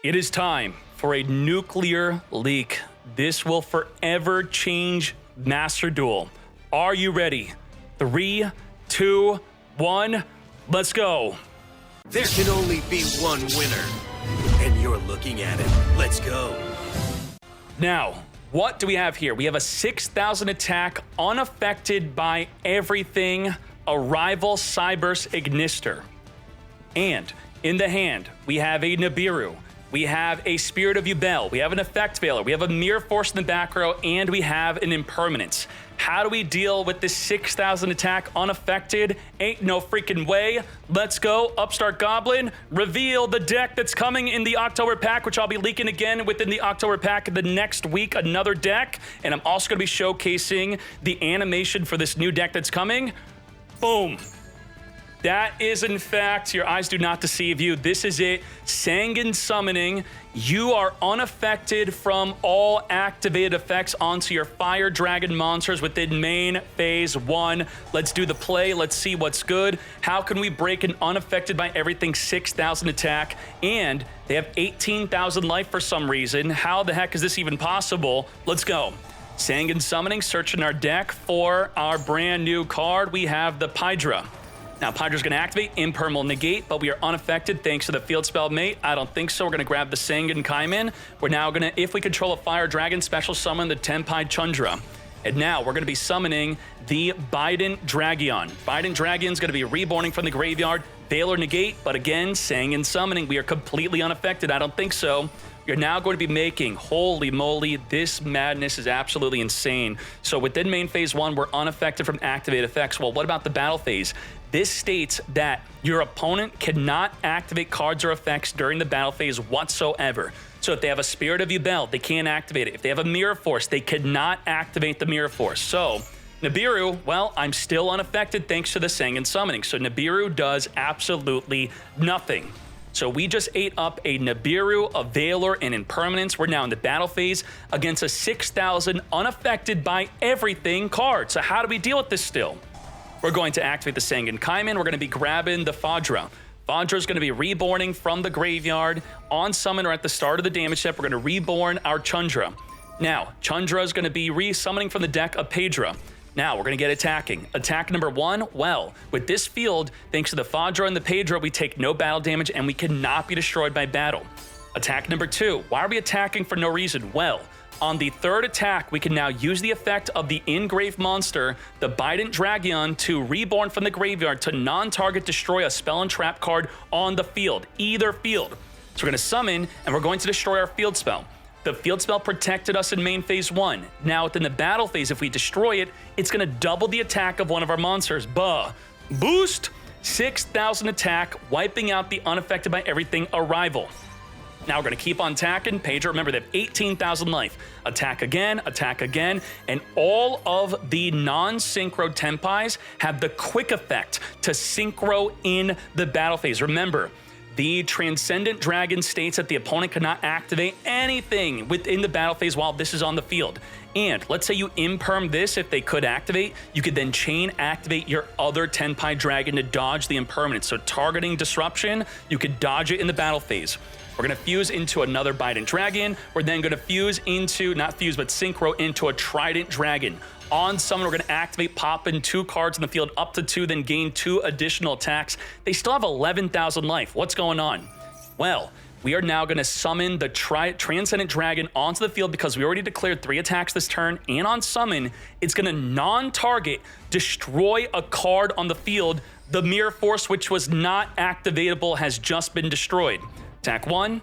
It is time for a nuclear leak. This will forever change Master Duel. Are you ready? 3, 2, 1, let's go. There can only be one winner, and you're looking at it. Let's go. Now, what do we have here? We have a 6,000 attack, unaffected by everything, Arrival Cyberse Ignister. And in the hand, we have a Nibiru. We have a Spirit of Yubel, we have an Effect Veiler, we have a Mirror Force in the back row, and we have an Impermanence. How do we deal with this 6,000 attack unaffected? Ain't no freaking way. Let's go. Upstart Goblin, reveal the deck that's coming in the October pack, which I'll be leaking again within the October pack the next week, another deck. And I'm also going to be showcasing the animation for this new deck that's coming. Boom. That is, in fact, your eyes do not deceive you. This is it. Sanguine Summoning. You are unaffected from all activated effects onto your Fire Dragon monsters within main phase 1. Let's do the play. Let's see what's good. How can we break an unaffected by everything 6,000 attack? And they have 18,000 life for some reason. How the heck is this even possible? Let's go. Sanguine Summoning, searching our deck for our brand new card. We have the Pydra. Now, Pydra's going to activate, Imperm will negate, but we are unaffected thanks to the field spell mate. I don't think so. We're going to grab the Sanguine Kaimin. We're now going to, if we control a Fire Dragon, special summon the Tenpai Chundra. And now we're going to be summoning the Bident Dragion. Bident Dragion's going to be reborning from the graveyard. Veiler negate, but again, Sanguine Summoning. We are completely unaffected. I don't think so. You're now going to be making, holy moly, this madness is absolutely insane. So within main phase 1, we're unaffected from activated effects. Well, what about the battle phase? This states that your opponent cannot activate cards or effects during the battle phase whatsoever. So if they have a Spirit of Yubel, they can't activate it. If they have a Mirror Force, they cannot activate the Mirror Force. So Nibiru, well, I'm still unaffected thanks to the Sanguine Summoning. So Nibiru does absolutely nothing. So we just ate up a Nibiru, a Veiler, and Impermanence. We're now in the battle phase against a 6,000 unaffected by everything card. So how do we deal with this still? We're going to activate the Sanguine Kaimin. We're going to be grabbing the Fadra. Fadra is going to be reborning from the graveyard on summon or at the start of the damage step. We're going to reborn our Chundra. Now, Chundra is going to be re-summoning from the deck of Pedra. Now, we're going to get attacking. Attack number 1, well, with this field, thanks to the Fadra and the Pedra, we take no battle damage and we cannot be destroyed by battle. Attack number 2, why are we attacking for no reason? Well, on the third attack, we can now use the effect of the Engrave monster, the Bident Dragion, to reborn from the graveyard to non-target destroy a spell and trap card on the field, either field. So we're going to summon, and we're going to destroy our field spell. The field spell protected us in main phase 1. Now, within the battle phase, if we destroy it, it's going to double the attack of one of our monsters. Boost! 6,000 attack, wiping out the unaffected by everything Arrival. Now we're going to keep on attacking. Pedra, remember, they have 18,000 life. Attack again, and all of the non-synchro Tenpais have the quick effect to synchro in the battle phase. Remember, the Transcendent Dragon states that the opponent cannot activate anything within the battle phase while this is on the field. And let's say you imperm this, if they could activate, you could then chain activate your other Tenpai Dragon to dodge the impermanence. So targeting disruption, you could dodge it in the battle phase. We're going to fuse into another Bident Dragon. We're then going to fuse into, not fuse, but synchro into a Trident Dragon. On summon, we're going to activate, pop in 2 cards in the field, up to 2, then gain 2 additional attacks. They still have 11,000 life. What's going on? Well, we are now going to summon the Transcendent Dragon onto the field because we already declared 3 attacks this turn. And on summon, it's going to non-target destroy a card on the field. The Mirror Force, which was not activatable, has just been destroyed. Attack 1,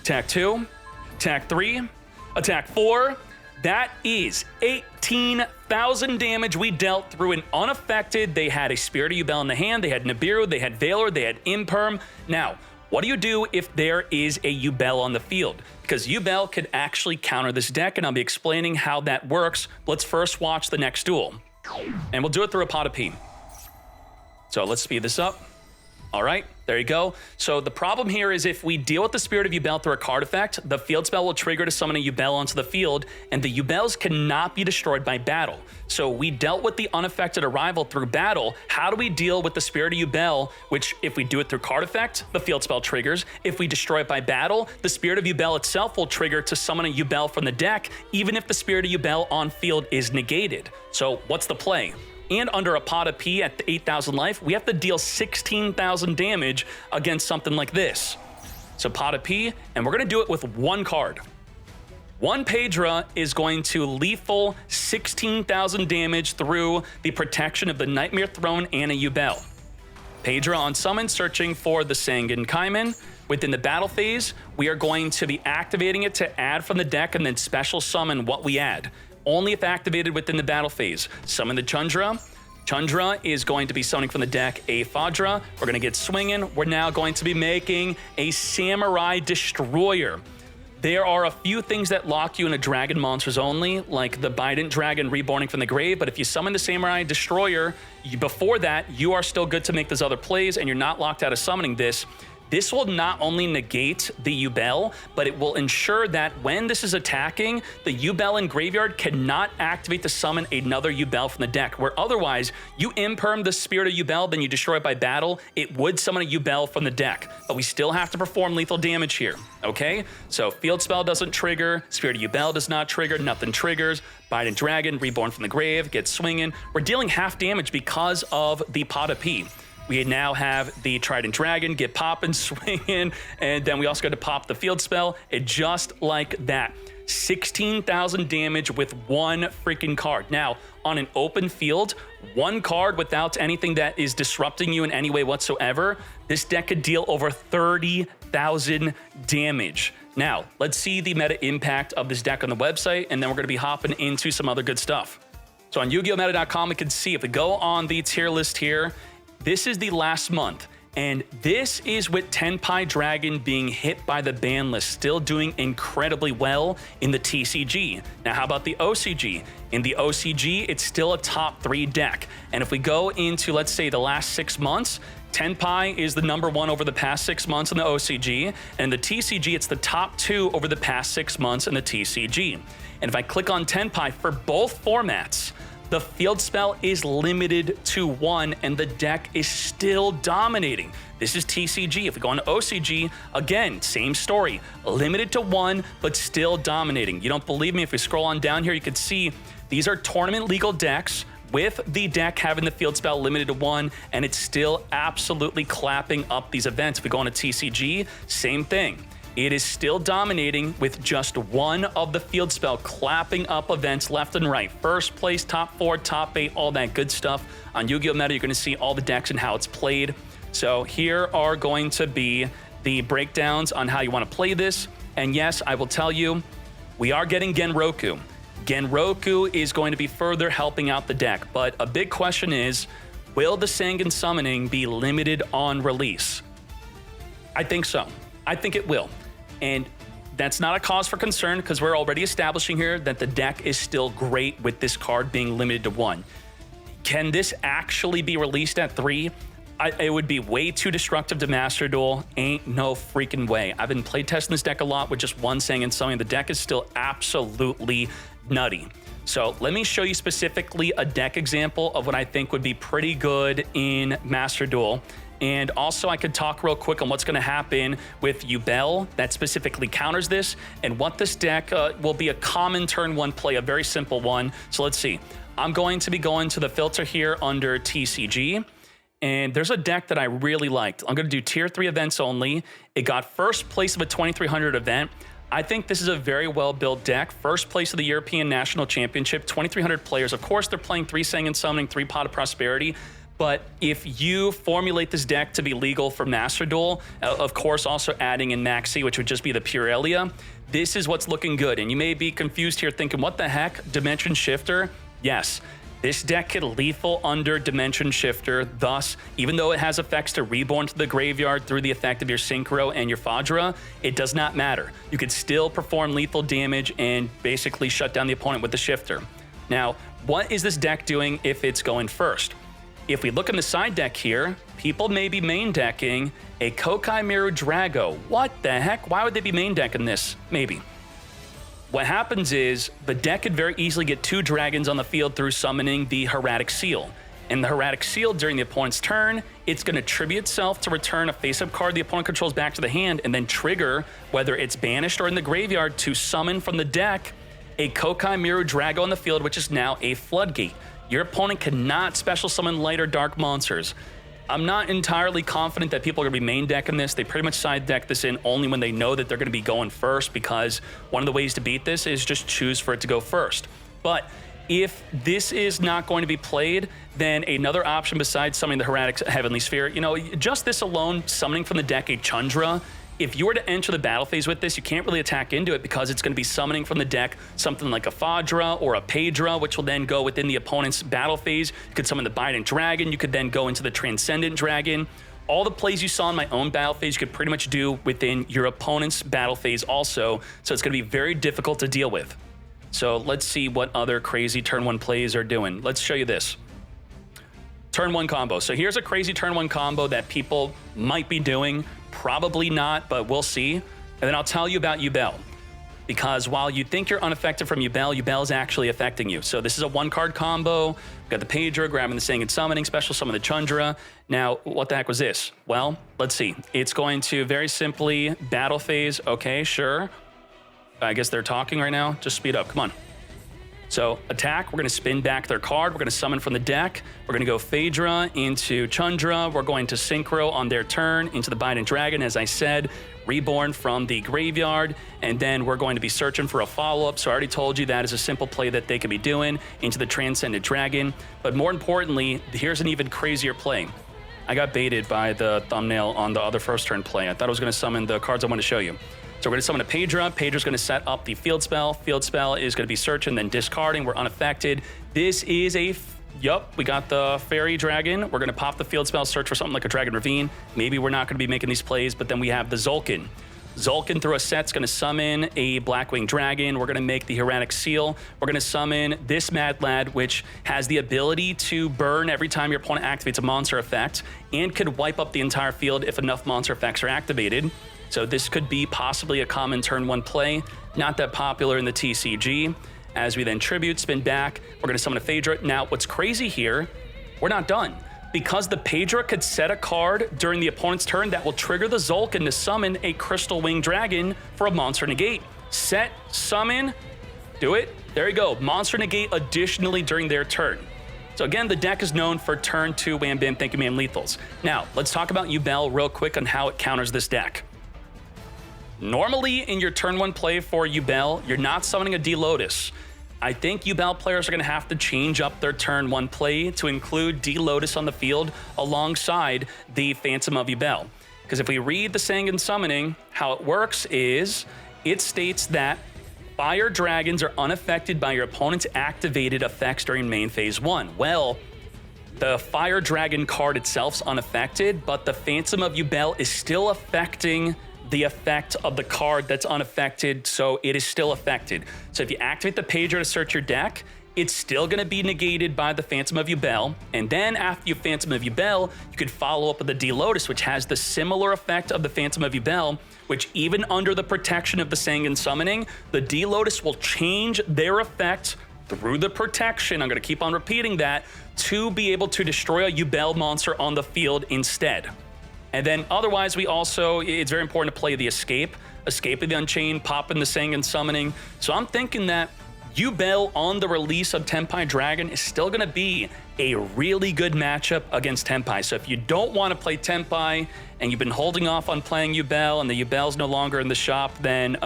attack 2, attack 3, attack 4. That is 18,000 damage we dealt through an unaffected. They had a Spirit of Yubel in the hand, they had Nibiru, they had Veiler, they had Imperm. Now, what do you do if there is a Yubel on the field? Because Yubel could actually counter this deck, and I'll be explaining how that works. Let's first watch the next duel. And we'll do it through a pot of pee. So let's speed this up. All right, there you go. So the problem here is if we deal with the Spirit of Yubel through a card effect, the field spell will trigger to summon a Yubel onto the field, and the Yubels cannot be destroyed by battle. So we dealt with the unaffected arrival through battle. How do we deal with the Spirit of Yubel, which if we do it through card effect, the field spell triggers. If we destroy it by battle, the Spirit of Yubel itself will trigger to summon a Yubel from the deck, even if the Spirit of Yubel on field is negated. So what's the play? And under a pot of P at the 8,000 life, we have to deal 16,000 damage against something like this. So pot of P, and we're gonna do it with one card. One Pedra is going to lethal 16,000 damage through the protection of the Nightmare Throne and a Yubel. Pedra on summon, searching for the Sangan Kaiman. Within the battle phase, we are going to be activating it to add from the deck and then special summon what we add. Only if activated within the battle phase. Summon the Chundra. Chundra is going to be summoning from the deck a Fadra. We're going to get swinging. We're now going to be making a Samurai Destroyer. There are a few things that lock you into dragon monsters only, like the Bident Dragon reborning from the grave, but if you summon the Samurai Destroyer, before that, you are still good to make those other plays, and you're not locked out of summoning this. This will not only negate the Yubel, but it will ensure that when this is attacking, the Yubel in graveyard cannot activate to summon another Yubel from the deck, where otherwise, you imperm the Spirit of Yubel, then you destroy it by battle, it would summon a Yubel from the deck. But we still have to perform lethal damage here, okay? So field spell doesn't trigger, Spirit of Yubel does not trigger, nothing triggers, Bident Dragon, reborn from the grave, gets swinging. We're dealing half damage because of the pot of P. We now have the Trident Dragon get popping, swinging, and then we also got to pop the field spell. It just like that. 16,000 damage with one freaking card. Now, on an open field, one card without anything that is disrupting you in any way whatsoever, this deck could deal over 30,000 damage. Now, let's see the meta impact of this deck on the website, and then we're going to be hopping into some other good stuff. So on YugiOhMeta.com, we can see if we go on the tier list here, this is the last month, and this is with Tenpai Dragon being hit by the ban list, still doing incredibly well in the TCG. Now, how about the OCG? In the OCG, it's still a top 3 deck. And if we go into, let's say, the last 6 months, Tenpai is the #1 over the past 6 months in the OCG, and the TCG, it's the top 2 over the past 6 months in the TCG. And if I click on Tenpai for both formats, the field spell is limited to 1, and the deck is still dominating. This is TCG. If we go on to OCG, again, same story. Limited to 1, but still dominating. You don't believe me? If we scroll on down here, you can see these are tournament legal decks with the deck having the field spell limited to 1, and it's still absolutely clapping up these events. If we go on to TCG, same thing. It is still dominating with just 1 of the field spell clapping up events left and right. First place, top 4, top 8, all that good stuff. On Yu-Gi-Oh! Meta, you're going to see all the decks and how it's played. So here are going to be the breakdowns on how you want to play this. And yes, I will tell you, we are getting Genroku. Genroku is going to be further helping out the deck. But a big question is, will the Sangan Summoning be limited on release? I think so. I think it will. And that's not a cause for concern because we're already establishing here that the deck is still great with this card being limited to 1. Can this actually be released at 3? It would be way too destructive to Master Duel. Ain't no freaking way. I've been playtesting this deck a lot with just one Sangan Summoning. The deck is still absolutely nutty. So let me show you specifically a deck example of what I think would be pretty good in Master Duel. And also I could talk real quick on what's going to happen with Yubel that specifically counters this and what this deck will be a common turn 1 play, a very simple one. So let's see. I'm going to be going to the filter here under TCG. And there's a deck that I really liked. I'm going to do tier 3 events only. It got first place of a 2300 event. I think this is a very well-built deck. First place of the European National Championship, 2,300 players. Of course, they're playing 3 Sangan Summoning, 3 Pot of Prosperity. But if you formulate this deck to be legal for Master Duel, of course also adding in Maxi, which would just be the Purelia, this is what's looking good. And you may be confused here thinking, what the heck? Dimension Shifter? Yes. This deck could lethal under Dimension Shifter, thus, even though it has effects to reborn to the graveyard through the effect of your Synchro and your Fadra, it does not matter. You could still perform lethal damage and basically shut down the opponent with the Shifter. Now, what is this deck doing if it's going first? if we look in the side deck here, people may be main decking a Kokai Miru Drago. What the heck? Why would they be main decking this? Maybe. What happens is the deck could very easily get 2 dragons on the field through summoning the Hieratic Seal. And the Hieratic Seal, during the opponent's turn, it's going to tribute itself to return a face-up card the opponent controls back to the hand, and then trigger, whether it's banished or in the graveyard, to summon from the deck a Kokai Miru Drago on the field, which is now a floodgate. Your opponent cannot special summon light or dark monsters. I'm not entirely confident that people are going to be main decking this. They pretty much side deck this in only when they know that they're going to be going first, because one of the ways to beat this is just choose for it to go first. But if this is not going to be played, then another option besides summoning the Hieratic Heavenly Sphere, just this alone, summoning from the deck a Chundra, if you were to enter the battle phase with this, you can't really attack into it because it's going to be summoning from the deck something like a Fadra or a Pedra, which will then go within the opponent's battle phase. You could summon the Bident Dragon. You could then go into the Transcendent Dragon. All the plays you saw in my own battle phase, you could pretty much do within your opponent's battle phase also. So it's going to be very difficult to deal with. So let's see what other crazy turn 1 plays are doing. Let's show you this. Turn 1 combo. So here's a crazy turn 1 combo that people might be doing. Probably not, but we'll see. And then I'll tell you about Yubel. Because while you think you're unaffected from Yubel, Yubel is actually affecting you. So this is a 1-card combo. We've got the Pedra, grabbing the Singed Summoning, special summon the Chundra. Now, what the heck was this? Well, let's see. It's going to very simply battle phase. Okay, sure. I guess they're talking right now. Just speed up. Come on. So attack, we're going to spin back their card. We're going to summon from the deck. We're going to go Phaedra into Chundra. We're going to Synchro on their turn into the Bident Dragon, as I said, reborn from the graveyard. And then we're going to be searching for a follow-up. So I already told you that is a simple play that they could be doing into the Transcendent Dragon. But more importantly, here's an even crazier play. I got baited by the thumbnail on the other first turn play. I thought I was going to summon the cards I want to show you. So we're going to summon a Pedra. Pedra's going to set up the field spell. Field spell is going to be searching, then discarding. We're unaffected. This is a... Yup, we got the Fairy Dragon. We're going to pop the field spell, search for something like a Dragon Ravine. Maybe we're not going to be making these plays, but then we have the Zulkin. Zulkin through a set's going to summon a Blackwing Dragon. We're going to make the Hieratic Seal. We're going to summon this Mad Lad, which has the ability to burn every time your opponent activates a monster effect, and could wipe up the entire field if enough monster effects are activated. So this could be possibly a common turn 1 play, not that popular in the TCG. As we then tribute, spin back, we're going to summon a Phaedra. Now, what's crazy here, we're not done. Because the Phaedra could set a card during the opponent's turn that will trigger the Zulkin to summon a Crystal Wing Dragon for a Monster Negate. Set, summon, do it. There you go. Monster Negate additionally during their turn. So again, the deck is known for turn 2 Wham Bam Thank You Ma'am Lethals. Now, let's talk about Yubel real quick on how it counters this deck. Normally, in your turn 1 play for Yubel, you're not summoning a D-Lotus. I think Yubel players are going to have to change up their turn 1 play to include D-Lotus on the field alongside the Phantom of Yubel. Because if we read the Sangin Summoning, how it works is it states that Fire Dragons are unaffected by your opponent's activated effects during main phase 1. Well, the Fire Dragon card itself's unaffected, but the Phantom of Yubel is still affecting the effect of the card that's unaffected, so it is still affected. So if you activate the Pedra to search your deck, it's still going to be negated by the Phantom of Yubel, and then after you Phantom of Yubel, you could follow up with the D-Lotus, which has the similar effect of the Phantom of Yubel, which even under the protection of the Sangin Summoning, the D-Lotus will change their effect through the protection, I'm going to keep on repeating that, to be able to destroy a Yubel monster on the field instead. And then otherwise, it's very important to play the Escape of the Unchained, pop in the Sangin Summoning. So I'm thinking that Yubel on the release of Tenpai Dragon is still going to be a really good matchup against Tenpai. So if you don't want to play Tenpai and you've been holding off on playing Yubel and the Yubel's no longer in the shop, then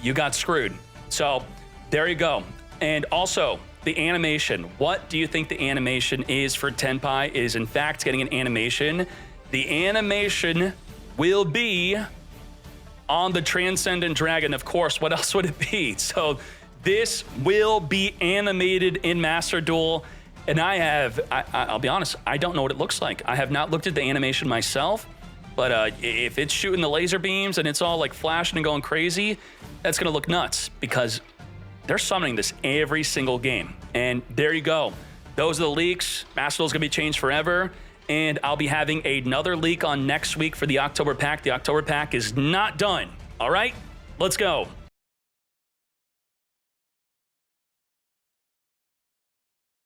you got screwed. So there you go. And also, the animation. What do you think the animation is for Tenpai? It is in fact getting an animation. The animation will be on the Transcendent Dragon. Of course, what else would it be? So this will be animated in Master Duel. And I'll be honest, I don't know what it looks like. I have not looked at the animation myself, but if it's shooting the laser beams and it's all like flashing and going crazy, that's gonna look nuts because they're summoning this every single game. And there you go. Those are the leaks. Master Duel's gonna be changed forever. And I'll be having another leak on next week for the October pack. The October pack is not done. All right, let's go.